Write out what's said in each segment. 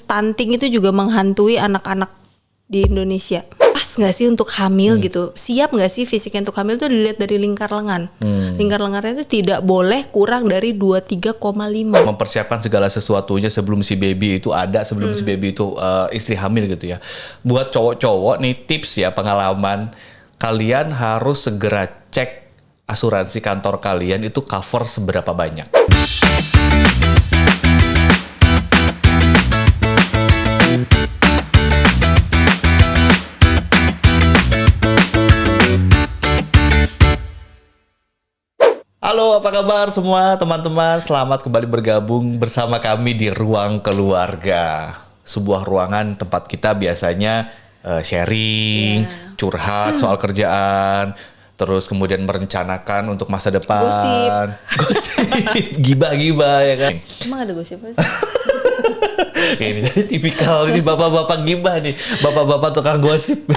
stunting itu juga menghantui anak-anak di Indonesia. Pas nggak sih untuk hamil gitu? Siap nggak sih fisiknya untuk hamil tuh dilihat dari lingkar lengan. Lingkar lengannya itu tidak boleh kurang dari 23,5. Mempersiapkan segala sesuatunya sebelum si baby itu ada, sebelum si baby itu istri hamil gitu ya. Buat cowok-cowok nih tips ya, pengalaman, kalian harus segera cek asuransi kantor kalian itu cover seberapa banyak. Halo, apa kabar semua teman-teman? Selamat kembali bergabung bersama kami di Ruang Keluarga. Sebuah ruangan tempat kita biasanya sharing, curhat soal kerjaan, terus kemudian merencanakan untuk masa depan. Gosip. Gibah-gibah ya kan? Emang ada gosip apa sih? Ini jadi tipikal ini bapak-bapak gibah nih, bapak-bapak tukang gosip.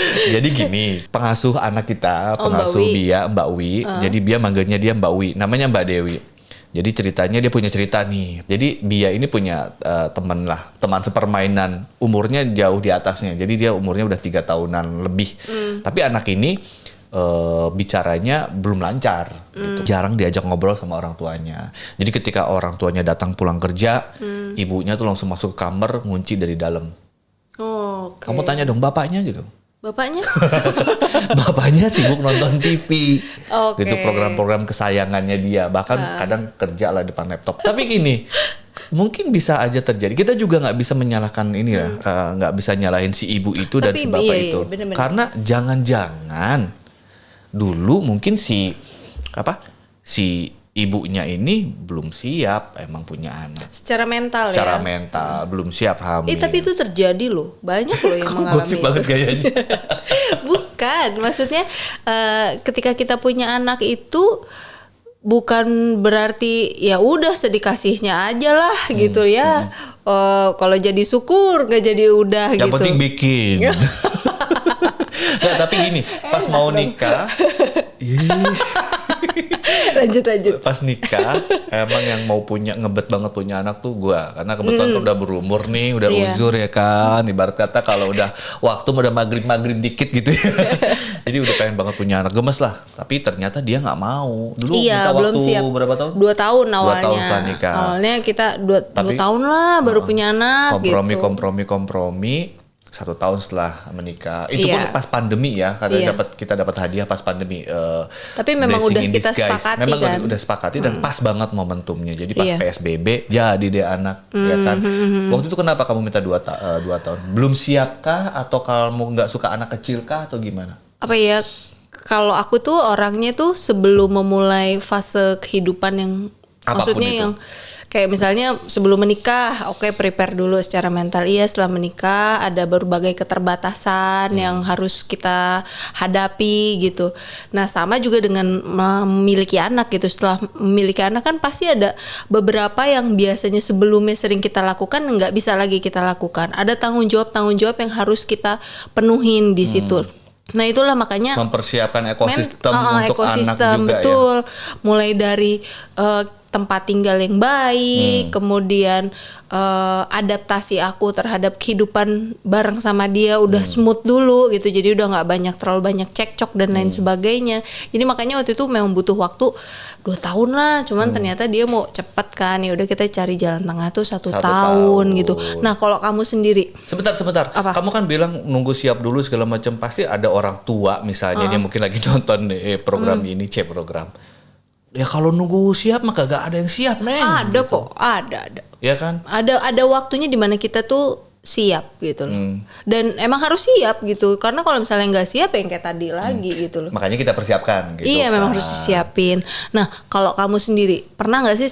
Jadi gini, pengasuh anak kita, pengasuh Bia, Mbak Wi. Jadi Bia manggilnya dia Mbak Wi, namanya Mbak Dewi. Jadi ceritanya dia punya cerita nih. Jadi Bia ini punya teman sepermainan, umurnya jauh di atasnya. Jadi dia umurnya udah 3 tahunan lebih. Tapi anak ini bicaranya belum lancar, gitu. Jarang diajak ngobrol sama orang tuanya. Jadi ketika orang tuanya datang pulang kerja, ibunya tuh langsung masuk ke kamar, ngunci dari dalam. Okay. Kamu tanya dong bapaknya gitu. Bapaknya? Bapaknya sibuk nonton TV, Okay. gitu, program-program kesayangannya dia. Bahkan kadang kerja lah depan laptop. Tapi gini, mungkin bisa aja terjadi. Kita juga nggak bisa menyalahkan ini ya, nggak bisa nyalahin si ibu itu dan si bapak itu. Bener-bener. Karena jangan-jangan dulu mungkin si ibunya ini belum siap emang punya anak. Secara mental Secara ya? mental belum siap hamil. Tapi itu terjadi loh. Banyak loh yang mengalami Gosip itu. banget kayaknya. Bukan, maksudnya ketika kita punya anak itu bukan berarti ya udah sedikasihnya aja lah gitu ya. Kalau jadi syukur, nggak jadi udah Yang gitu. penting bikin. Nggak, tapi gini, pas mau nikah, lanjut. pas nikah, emang yang mau ngebet banget punya anak tuh gua, karena kebetulan tuh udah berumur nih, udah uzur ya kan, ibarat kata kalau udah waktu udah maghrib dikit gitu ya, jadi udah pengen banget punya anak, gemes lah, tapi ternyata dia nggak mau. Dulu Iya, nikah belum waktu siap. berapa tahun? 2 tahun awalnya. 2 tahun setelah nikah. Awalnya kita 2 Tapi, tahun lah baru punya anak kompromi 1 tahun setelah menikah. Itu pun pas pandemi ya, karena kita dapat hadiah pas pandemi. Tapi memang Blessing udah in kita disguise. sepakati memang kan. udah sepakati dan pas banget momentumnya. Jadi pas PSBB jadi deh anak, ya kan. Waktu itu kenapa kamu minta 2 tahun? Belum siapkah atau kamu nggak suka anak kecil kah atau gimana? Apa ya? Kalau aku tuh orangnya tuh sebelum memulai fase kehidupan yang Apapun maksudnya itu. yang kayak misalnya sebelum menikah, oke, prepare dulu secara mental. Iya, setelah menikah ada berbagai keterbatasan yang harus kita hadapi gitu. Nah, sama juga dengan memiliki anak gitu. Setelah memiliki anak kan pasti ada beberapa yang biasanya sebelumnya sering kita lakukan nggak bisa lagi kita lakukan. Ada tanggung jawab yang harus kita penuhin di situ. Nah, itulah makanya Mempersiapkan ekosistem untuk ekosistem, anak juga betul. ya. Mulai dari tempat tinggal yang baik, kemudian adaptasi aku terhadap kehidupan bareng sama dia udah smooth dulu gitu, jadi udah nggak terlalu banyak cekcok dan lain sebagainya. Jadi makanya waktu itu memang butuh waktu 2 tahun lah, cuman ternyata dia mau cepet kan, ya udah kita cari jalan tengah tuh 1 tahun gitu. Nah, kalau kamu sendiri, Sebentar. Apa? Kamu kan bilang nunggu siap dulu segala macam. Pasti ada orang tua misalnya dia mungkin lagi nonton program ini, program. Ya kalau nunggu siap mah kagak ada yang siap, Neng. ada gitu. kok, ada. Ya kan? Ada waktunya di mana kita tuh siap gitu loh. Dan emang harus siap gitu. Karena kalau misalnya nggak siap yang kayak tadi lagi gitu loh. Makanya kita persiapkan gitu. Iya, memang harus disiapin. Nah, kalau kamu sendiri pernah nggak sih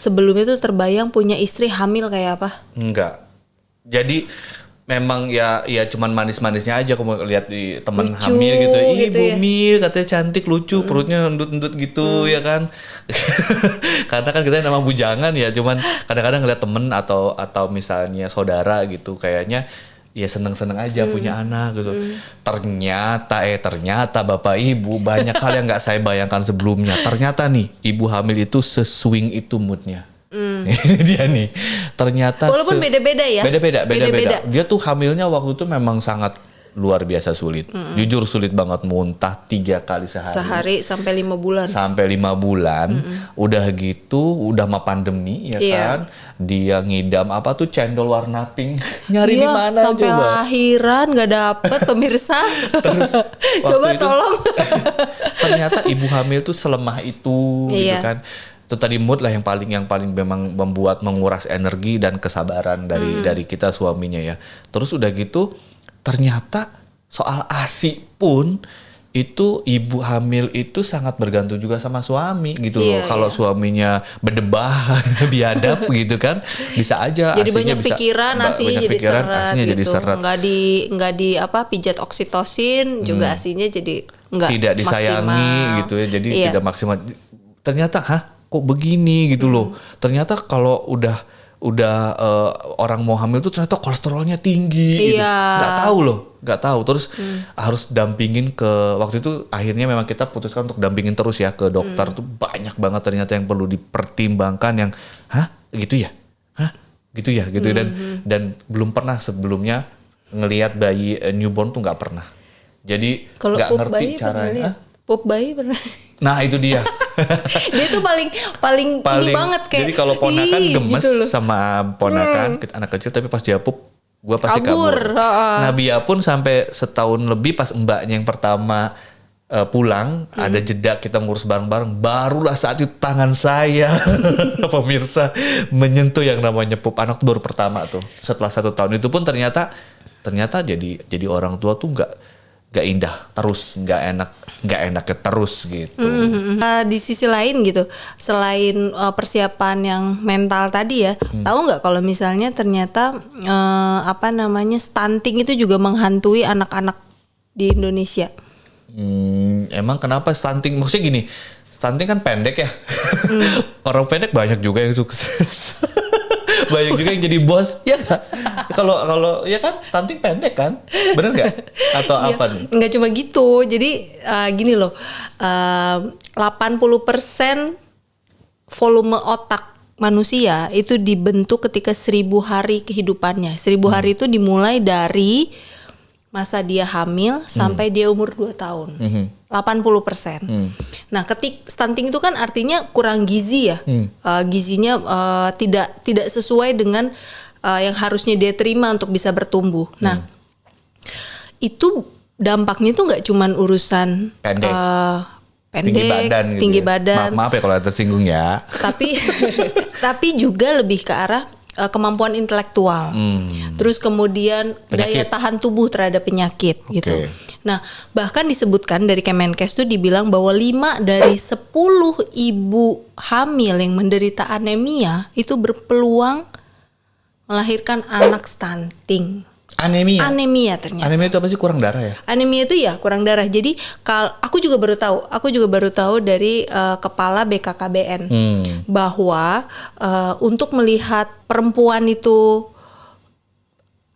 sebelumnya tuh terbayang punya istri hamil kayak apa? Enggak. Jadi memang ya cuman manis-manisnya aja aku lihat di teman Lucu hamil gitu. Ih, gitu ya. Bumil katanya cantik, lucu, perutnya endut-endut gitu ya kan. Karena kan kita nama bujangan ya, cuman kadang-kadang ngeliat temen atau misalnya saudara gitu kayaknya ya seneng-seneng aja punya anak gitu. Ternyata Bapak Ibu banyak hal yang nggak saya bayangkan sebelumnya. Ternyata nih ibu hamil itu seswing itu moodnya. Ini dia nih. Ternyata walaupun beda-beda ya. Beda-beda. Dia tuh hamilnya waktu itu memang sangat luar biasa sulit. Jujur sulit banget, muntah 3 kali sehari. Sehari sampai 5 bulan. Sampai 5 bulan. Udah gitu, udah mah pandemi ya kan. Dia ngidam apa tuh cendol warna pink. Nyari di mana coba? Sampai lahiran nggak dapet pemirsa. Terus coba tolong. Ternyata ibu hamil tuh selemah itu gitu kan. Itu tadi mood lah yang paling memang membuat menguras energi dan kesabaran dari kita suaminya ya. Terus udah gitu ternyata soal ASI pun itu ibu hamil itu sangat bergantung juga sama suami gitu loh. Kalau suaminya berdebah, biadab gitu kan, bisa aja jadi ASInya banyak pikiran, ASInya jadi seret ASInya gitu. jadi seret. Nggak di apa pijat oksitosin juga ASInya jadi nggak tidak disayangi maksimal. gitu ya. Jadi tidak maksimal. Ternyata kok begini gitu loh. Ternyata kalau udah orang mau hamil tuh ternyata kolesterolnya tinggi gitu. Nggak tahu terus harus dampingin ke waktu itu akhirnya memang kita putuskan untuk dampingin terus ya ke dokter tuh banyak banget ternyata yang perlu dipertimbangkan yang gitu ya dan belum pernah sebelumnya ngelihat bayi newborn tuh nggak pernah. Jadi nggak ngerti caranya. Pup bayi pernah. Nah itu dia. Dia tuh paling ini banget kayak. Jadi kalau ponakan gemes gitu sama ponakan anak kecil, tapi pas dia pup gue pasti kabur. Nah Bia pun sampai setahun lebih pas mbaknya yang pertama pulang ada jeda kita ngurus bareng-bareng, barulah saat itu tangan saya pemirsa menyentuh yang namanya pup. Anak tuh baru pertama tuh setelah 1 tahun. Itu pun ternyata jadi orang tua tuh nggak indah terus, nggak enaknya terus gitu. Di sisi lain gitu, selain persiapan yang mental tadi ya, tahu nggak kalau misalnya ternyata stunting itu juga menghantui anak-anak di Indonesia. Emang kenapa stunting? Maksudnya gini, stunting kan pendek ya. Orang pendek banyak juga yang sukses. Banyak juga yang jadi bos ya. Kalau ya kan stunting pendek kan, bener nggak atau apa nih? Nggak cuma gitu, jadi gini loh, 80% volume otak manusia itu dibentuk ketika 1000 hari kehidupannya. 1000 hari itu dimulai dari masa dia hamil sampai dia umur 2 tahun. 80%. Nah, stunting itu kan artinya kurang gizi ya. Gizinya tidak sesuai dengan yang harusnya dia terima untuk bisa bertumbuh. Nah, itu dampaknya itu nggak cuman urusan pendek, tinggi badan. Maaf ya kalau tersinggung ya. Tapi juga lebih ke arah kemampuan intelektual, terus kemudian daya tahan tubuh terhadap penyakit gitu. Nah, bahkan disebutkan dari Kemenkes itu dibilang bahwa 5 dari 10 ibu hamil yang menderita anemia itu berpeluang melahirkan anak stunting. Anemia ternyata. Anemia itu apa sih? Kurang darah ya? Anemia itu ya kurang darah. Jadi aku juga baru tahu dari kepala BKKBN bahwa untuk melihat perempuan itu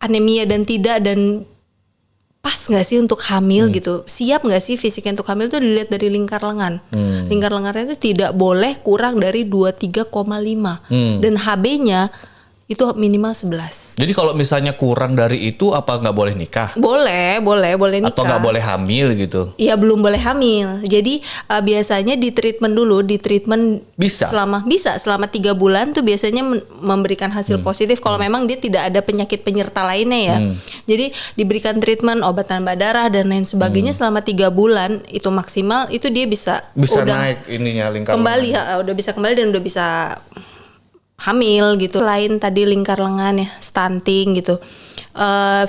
anemia dan tidak dan pas nggak sih untuk hamil gitu, siap nggak sih fisiknya untuk hamil itu dilihat dari lingkar lengan. Lingkar lengannya itu tidak boleh kurang dari 23,5 dan HB-nya itu minimal 11. Jadi kalau misalnya kurang dari itu apa nggak boleh nikah? Boleh nikah. Atau nggak boleh hamil gitu? Iya, belum boleh hamil. Jadi biasanya di treatment selama 3 bulan tuh biasanya memberikan hasil positif kalau memang dia tidak ada penyakit penyerta lainnya ya. Jadi diberikan treatment obat tambah darah dan lain sebagainya selama 3 bulan itu maksimal, itu dia bisa udah naik ininya lingkar kembali udah bisa kembali dan udah bisa hamil gitu. Selain tadi lingkar lengan ya, stunting gitu.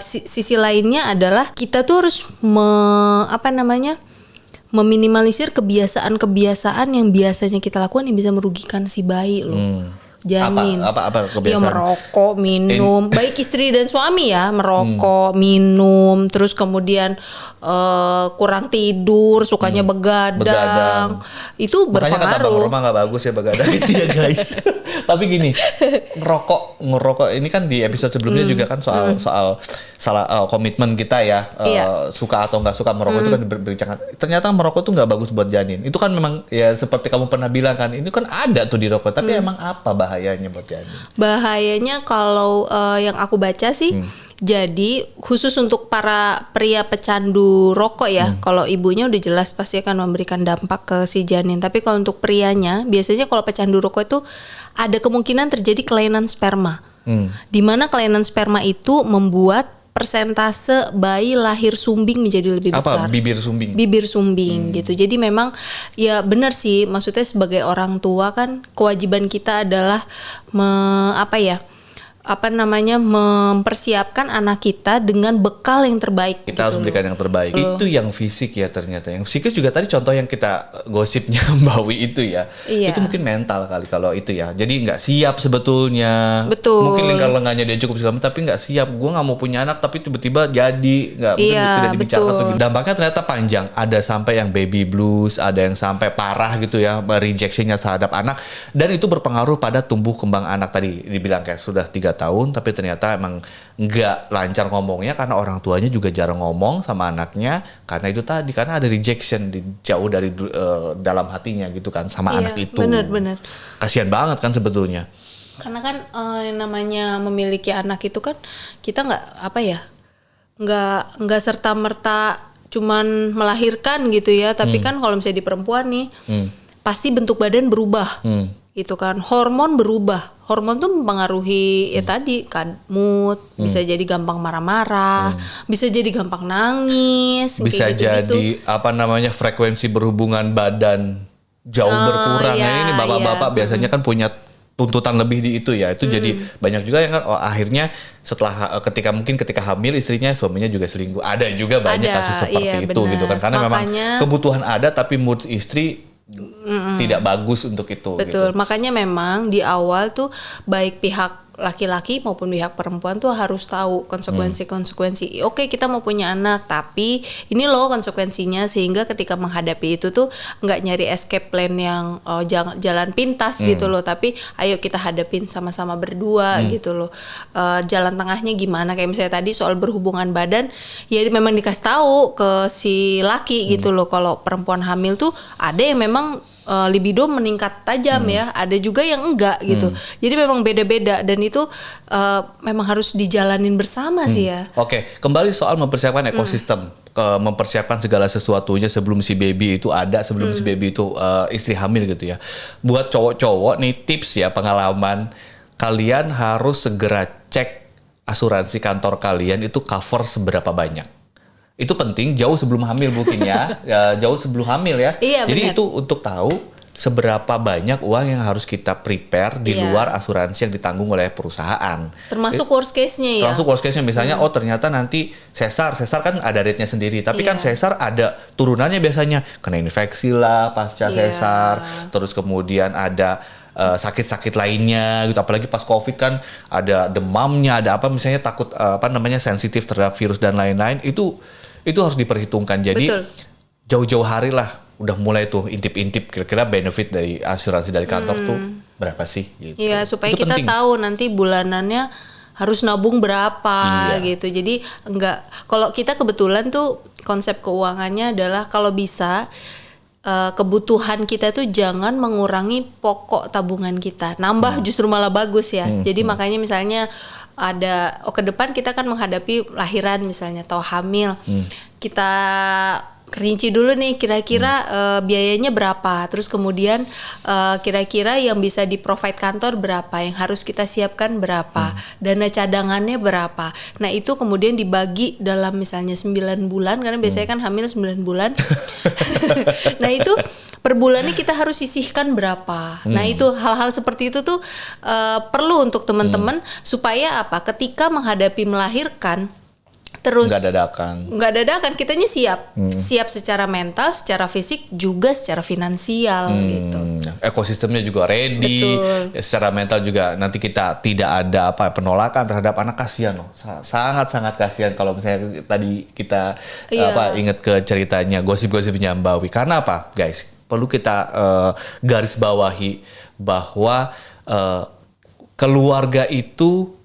Sisi lainnya adalah kita tuh harus meminimalisir kebiasaan-kebiasaan yang biasanya kita lakukan yang bisa merugikan si bayi loh. Janin. Apa kebiasaan? Ya merokok, minum. Baik istri dan suami ya, merokok, minum, terus kemudian kurang tidur, sukanya begadang. Itu berpengaruh. Makanya kata Bang Roma nggak bagus ya begadang itu ya guys. Tapi gini, ngerokok ini kan di episode sebelumnya juga kan soal komitmen kita ya, suka atau nggak suka merokok itu kan diberbincangkan. Ternyata merokok tuh nggak bagus buat janin. Itu kan memang ya seperti kamu pernah bilang kan, ini kan ada tuh di rokok. Tapi emang apa bahaya bahayanya buat janin? Bahayanya kalau yang aku baca sih, jadi khusus untuk para pria pecandu rokok ya, kalau ibunya udah jelas pasti akan memberikan dampak ke si janin. Tapi kalau untuk prianya, biasanya kalau pecandu rokok itu ada kemungkinan terjadi kelainan sperma. Di mana kelainan sperma itu membuat persentase bayi lahir sumbing menjadi lebih besar. Apa bibir sumbing? Bibir sumbing gitu. Jadi memang ya benar sih, maksudnya sebagai orang tua kan kewajiban kita adalah mempersiapkan anak kita dengan bekal yang terbaik. Kita gitu harus berikan yang terbaik. Itu yang fisik ya ternyata. Yang psikis juga tadi contoh yang kita gosipnya Mbak Wi itu ya. Iya. Itu mungkin mental kali kalau itu ya. Jadi nggak siap sebetulnya. Betul. Mungkin lingkar lengannya dia cukup segala tapi nggak siap. Gue nggak mau punya anak tapi tiba-tiba jadi nggak mungkin tidak dibicarakan. Dampaknya ternyata panjang. Ada sampai yang baby blues, ada yang sampai parah gitu ya rejectionnya terhadap anak. Dan itu berpengaruh pada tumbuh kembang anak tadi dibilang kayak sudah 3 tahun tapi ternyata emang nggak lancar ngomongnya karena orang tuanya juga jarang ngomong sama anaknya karena itu tadi karena ada rejection jauh dari dalam hatinya gitu kan sama anak itu. Benar. Kasian banget kan sebetulnya. Karena kan yang namanya memiliki anak itu kan kita nggak serta merta cuman melahirkan gitu ya, tapi kan kalau misalnya di perempuan nih pasti bentuk badan berubah. Gitu kan, hormon berubah. Hormon tuh mempengaruhi ya tadi kan mood, bisa jadi gampang marah-marah, bisa jadi gampang nangis, bisa jadi frekuensi berhubungan badan jauh berkurang. Ini bapak-bapak biasanya kan punya tuntutan lebih di itu ya. Itu jadi banyak juga yang kan akhirnya setelah ketika hamil istrinya suaminya juga selingkuh. Ada juga banyak kasus seperti itu gitu kan. Karena memang kebutuhan ada tapi mood istri tidak bagus untuk itu. Betul, gitu. Makanya memang di awal tuh baik pihak laki-laki maupun pihak perempuan tuh harus tahu konsekuensi. Oke, kita mau punya anak, tapi ini loh konsekuensinya, sehingga ketika menghadapi itu tuh nggak nyari escape plan yang jalan pintas gitu loh, tapi ayo kita hadapin sama-sama berdua gitu loh. Jalan tengahnya gimana? Kayak misalnya tadi soal berhubungan badan, ya memang dikasih tahu ke si laki gitu loh. Kalau perempuan hamil tuh ada yang memang libido meningkat tajam ya, ada juga yang enggak gitu. Jadi memang beda-beda dan itu memang harus dijalanin bersama sih ya. Oke, kembali soal mempersiapkan ekosistem, mempersiapkan segala sesuatunya sebelum si baby itu ada, sebelum si baby itu istri hamil gitu ya. Buat cowok-cowok nih tips ya, pengalaman kalian harus segera cek asuransi kantor kalian itu cover seberapa banyak. Itu penting jauh sebelum hamil mungkin ya, jauh sebelum hamil ya. Iya, jadi benar. itu untuk tahu seberapa banyak uang yang harus kita prepare di luar asuransi yang ditanggung oleh perusahaan. Termasuk worst case-nya ya. Termasuk worst case-nya misalnya ternyata nanti sesar kan ada rate-nya sendiri. Tapi kan sesar ada turunannya biasanya. Kena infeksi lah pasca sesar. Terus kemudian ada sakit-sakit lainnya gitu, apalagi pas COVID kan ada demamnya, ada apa misalnya takut sensitif terhadap virus dan lain-lain, itu harus diperhitungkan. Jadi jauh-jauh hari lah udah mulai tuh intip-intip kira-kira benefit dari asuransi dari kantor tuh berapa sih gitu. Iya, supaya itu kita penting. tahu nanti bulanannya harus nabung berapa gitu. Jadi kalau kita kebetulan tuh konsep keuangannya adalah kalau bisa kebutuhan kita tuh jangan mengurangi pokok tabungan kita, nambah justru malah bagus ya. Jadi makanya misalnya ke depan kita kan menghadapi lahiran misalnya atau hamil, kita rinci dulu nih kira-kira biayanya berapa, terus kemudian kira-kira yang bisa di-provide kantor berapa, yang harus kita siapkan berapa, dana cadangannya berapa. Nah itu kemudian dibagi dalam misalnya 9 bulan, karena biasanya kan hamil 9 bulan. Nah itu per bulannya kita harus sisihkan berapa. Nah itu hal-hal seperti itu tuh perlu untuk teman-teman supaya ketika menghadapi melahirkan terus nggak dadakan kitanya siap secara mental, secara fisik, juga secara finansial gitu. Ekosistemnya juga ready. Secara mental juga nanti kita tidak ada penolakan terhadap anak. Kasihan loh, sangat kasihan kalau misalnya tadi kita ingat ke ceritanya gosip-gosipnya Mbak Wi. Karena apa guys, perlu kita garis bawahi bahwa keluarga itu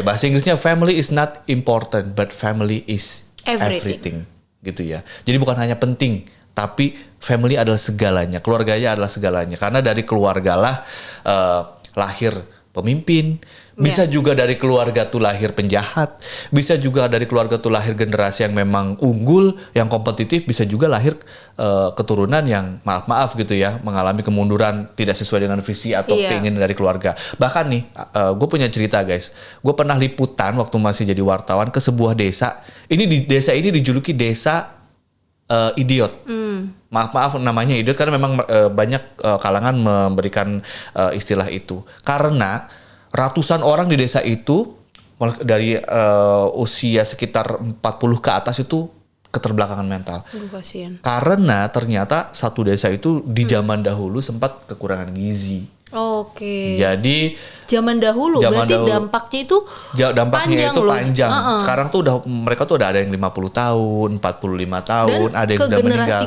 bahasa Inggrisnya family is not important but family is everything gitu ya. Jadi bukan hanya penting tapi family adalah segalanya, keluarganya adalah segalanya, karena dari keluargalah lahir pemimpin, bisa juga dari keluarga tuh lahir penjahat, bisa juga dari keluarga tuh lahir generasi yang memang unggul, yang kompetitif, bisa juga lahir keturunan yang maaf gitu ya, mengalami kemunduran tidak sesuai dengan visi atau keinginan dari keluarga. Bahkan nih, gue punya cerita guys, gue pernah liputan waktu masih jadi wartawan ke sebuah desa. Ini di desa ini dijuluki desa idiot. Maaf namanya idiot karena memang banyak kalangan memberikan istilah itu. Karena ratusan orang di desa itu dari usia sekitar 40 ke atas itu keterbelakangan mental. Kasian. Karena ternyata satu desa itu di zaman dahulu sempat kekurangan gizi. Oke. Jadi zaman dahulu berarti dampaknya itu panjang. Sekarang tuh mereka tuh udah ada yang 50 tahun, 45 tahun, dan ada yang udah meninggal.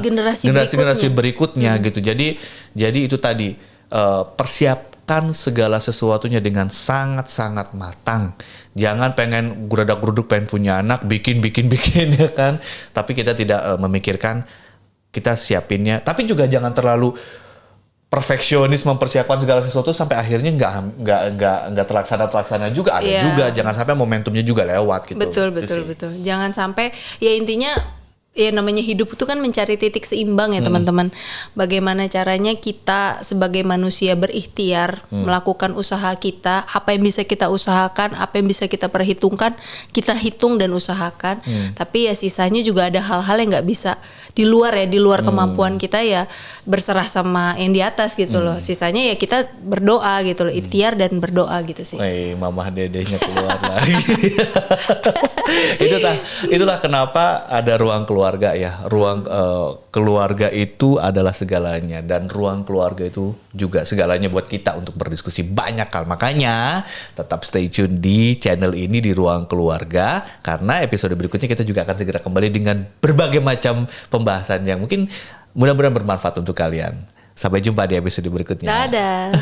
Generasi berikutnya gitu. Jadi itu tadi persiapkan segala sesuatunya dengan sangat-sangat matang. Jangan pengen guradak-guruduk pengen punya anak, bikin ya kan. Tapi kita tidak memikirkan kita siapinnya. Tapi juga jangan terlalu perfeksionis mempersiapkan segala sesuatu sampai akhirnya nggak terlaksana juga ada juga, jangan sampai momentumnya juga lewat gitu. Betul. Jangan sampai, ya intinya ya namanya hidup itu kan mencari titik seimbang ya teman-teman. Bagaimana caranya kita sebagai manusia berikhtiar melakukan usaha kita, apa yang bisa kita usahakan, apa yang bisa kita perhitungkan, kita hitung dan usahakan. Tapi ya sisanya juga ada hal-hal yang nggak bisa di luar kemampuan kita, ya berserah sama yang di atas gitu loh. Sisanya ya kita berdoa gitu loh, ikhtiar dan berdoa gitu sih. Mamah dedehnya keluar lagi. Itulah kenapa ada ruang keluarga ya. Ruang keluarga itu adalah segalanya, dan ruang keluarga itu juga segalanya buat kita untuk berdiskusi banyak hal. Makanya tetap stay tune di channel ini di Ruang Keluarga, karena episode berikutnya kita juga akan segera kembali dengan berbagai macam pembahasan yang mungkin mudah-mudahan bermanfaat untuk kalian. Sampai jumpa di episode berikutnya. Dadah.